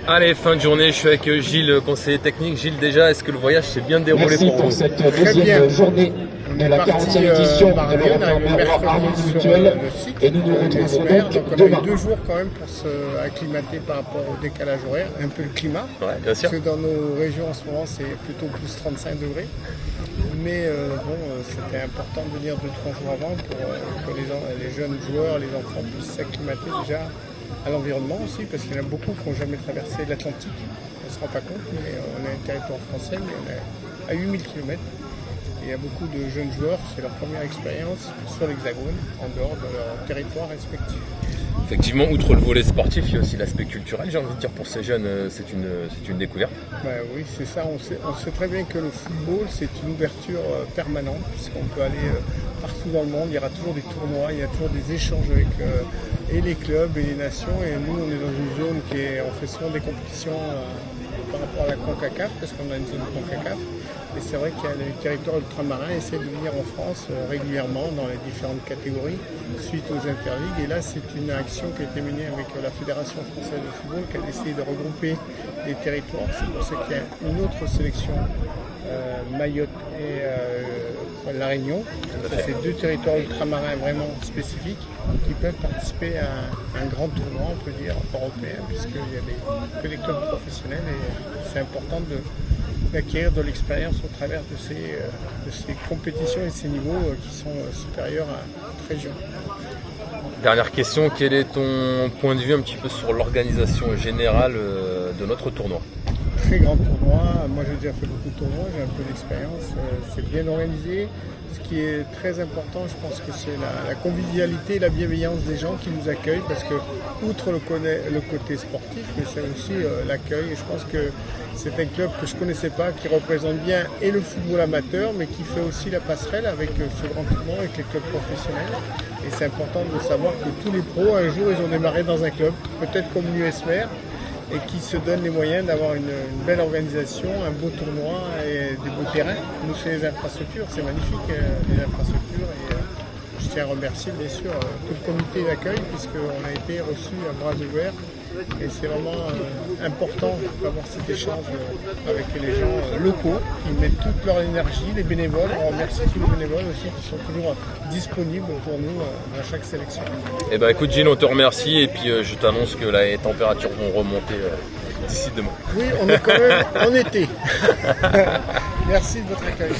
Allez, fin de journée, je suis avec Gilles, conseiller technique. Gilles, déjà, est-ce que le voyage s'est bien déroulé Merci pour cette deuxième journée de la 40e édition de l'Europe mutuelle et nous nous retrouvons donc demain. On a eu 2 jours quand même pour s'acclimater par rapport au décalage horaire, un peu le climat. Ouais, bien sûr. Parce que dans nos régions en ce moment c'est plutôt plus 35 degrés. Mais c'était important de venir 2-3 jours avant pour que les jeunes joueurs, les enfants puissent s'acclimater déjà à l'environnement aussi, parce qu'il y en a beaucoup qui n'ont jamais traversé l'Atlantique. On ne se rend pas compte, mais on a un territoire français, mais on est à 8000 km. Et il y a beaucoup de jeunes joueurs, c'est leur première expérience sur l'Hexagone, en dehors de leur territoire respectif. Effectivement, outre le volet sportif, il y a aussi l'aspect culturel. J'ai envie de dire pour ces jeunes, c'est une découverte. Oui, c'est ça. On sait très bien que le football, c'est une ouverture permanente, puisqu'on peut aller partout dans le monde. Il y aura toujours des tournois, il y a toujours des échanges avec et les clubs et les nations. Et nous, on est dans une zone on fait souvent des compétitions par rapport à la CONCACAF, parce qu'on a une zone CONCACAF. Et c'est vrai qu'il y a les territoires ultramarins qui essaient de venir en France régulièrement dans les différentes catégories suite aux interligues. Et là, c'est une action qui a été menée avec la Fédération française de football qui a essayé de regrouper les territoires. C'est pour ça qu'il y a une autre sélection, Mayotte et La Réunion. C'est 2 territoires ultramarins vraiment spécifiques qui peuvent participer à un grand tournoi, on peut dire, européen, puisqu'il y a que les clubs professionnels et c'est important d'acquérir de l'expérience au travers de ces compétitions et ces niveaux qui sont supérieurs à notre région. Dernière question, quel est ton point de vue un petit peu sur l'organisation générale de notre tournoi? Très grand tournoi, moi j'ai déjà fait beaucoup de tournois, j'ai un peu d'expérience, c'est bien organisé. Ce qui est très important, je pense que c'est la convivialité et la bienveillance des gens qui nous accueillent, parce que outre le côté sportif, mais c'est aussi l'accueil. Et je pense que c'est un club que je ne connaissais pas, qui représente bien et le football amateur, mais qui fait aussi la passerelle avec ce grand tournoi, avec les clubs professionnels. Et c'est important de savoir que tous les pros, un jour, ils ont démarré dans un club, peut-être comme l'USMR, et qui se donnent les moyens d'avoir une belle organisation, un beau tournoi et des beaux terrains. Nous, c'est les infrastructures, c'est magnifique les infrastructures. Et je tiens à remercier bien sûr tout le comité d'accueil, puisqu'on a été reçus à bras ouverts. Et c'est vraiment important d'avoir cet échange avec les gens locaux qui mettent toute leur énergie, les bénévoles. On remercie tous les bénévoles aussi qui sont toujours disponibles pour nous à chaque sélection. Eh ben écoute Gilles, on te remercie et puis je t'annonce que les températures vont remonter d'ici demain. Oui, on est quand même en été. Merci de votre accueil.